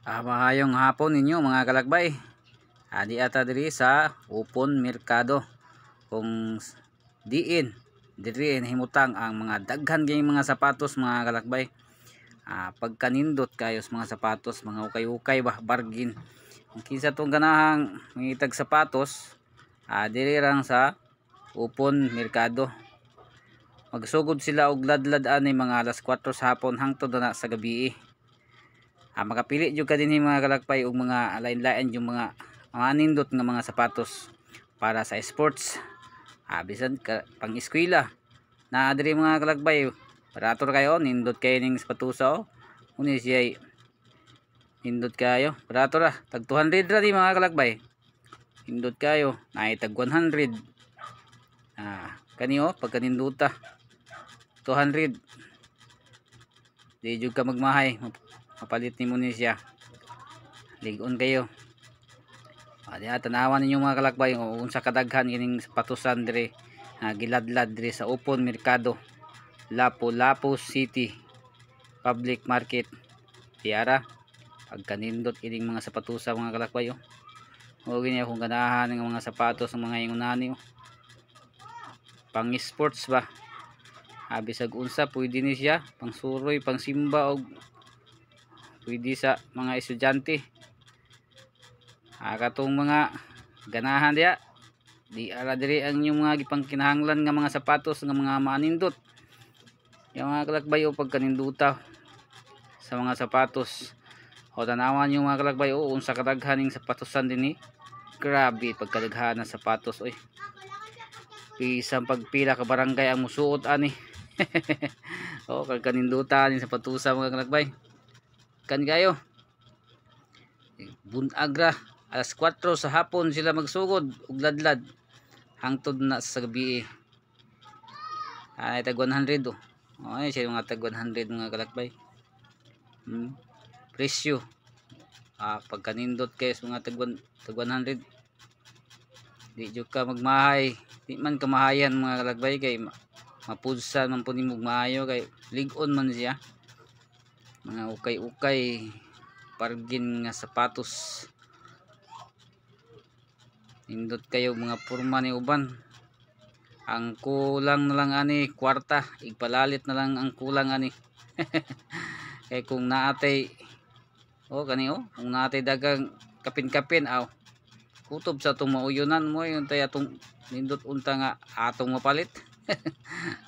Mahayong hapon ninyo mga kalakbay. Adi ata diri sa Upon Merkado. Kung diin diri himutang ang mga daghan kay mga sapatos mga kalakbay. Pagkanindot kayo sa mga sapatos, mga ukay-ukay ba bargain. Kung kinsa tong ganahang mangitag sapatos, diri lang sa Upon Merkado. Magsugod sila og ladlad ani mga alas 4 sa hapon hangtod na sa gabi. Makapili jud ka dinhi mga kalakbay og mga lain-lain yung mga nindot nga mga sapatos para sa sports. Bisan ka pang eskwela. Na diri mga kalakbay, barato kayo nindot kayo ning sapatusa. Uni siya nindot kayo. Barato ra tag 200 ra di mga kalakbay. Nindot kayo na tag 100. Kaniyo pagkaninduta 200. Di jud ka magmahay, mapalit ni mo ni siya. Ligon kayo. Tanawan ninyo mga kalakbay kung unsa kadaghan kining sapatusan dire giladlad dire sa Upon Merkado, Lapu-Lapu City Public Market. Tiara pagkanindot kining mga sapatusa mga kalakbay. Gini akong ganahan ng mga sapatos ng mga ingunani pang sports ba. Bisag unsa pwede ni siya pang suroy, pang simba og pwede sa mga estudyante. Katong mga ganahan diya di ara diri ang inyong mga gipangkinahanglan nga mga sapatos nga mga manindot. Yung mga kalakbay pagkaninduta sa mga sapatos tanawan yung mga kalakbay unsa kadaghan ning sapatosan dinhi. Grabe pagkadaghan ng sapatos isang pagpila ka barangay ang musuot ani. Kaninduta ning sapatusa mga kalakbay. Kan kayo bunagra alas 4 sa hapon sila magsugod og ladlad hangtod na sa gabi. Tag 100 siya mga tag 100 mga kalakbay. Presyo pagkanindot kayo sa mga tag 100. Di jud ka magmahay, di man kamahayan mga kalakbay kay mapudsan man po nimo maayo kay ligon man siya. Mga ukay-ukay bargain nga sapatos. Nindot kayo mga porma ni uban. Ang kulang na lang ani kwarta, igpalalit na lang ang kulang ani. Kay kung naatay kung naatay dagang kapin-kapin kutob sa itong mauyonan mo yung tayo itong nindot unta nga atong mapalit.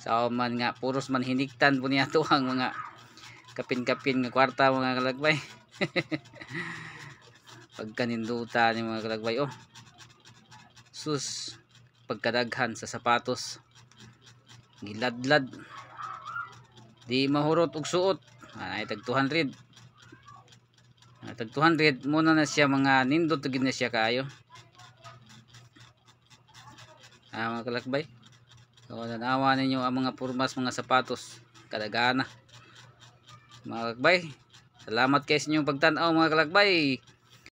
Sa man nga puros man hiniktan po niya ito ang mga kapin-kapin nga kwarta mga kalakbay. Pagkaninduta ni mga kalakbay sus pagkadaghan sa sapatos giladlad di mahurot og suot. Tag 200 muna na siya mga nindot gid na siya kaayo. Mga kalakbay tanawa ninyo ang mga pormas mga sapatos kadagana mga kalakbay. Salamat kayo sa inyong pagtan-aw mga kalakbay.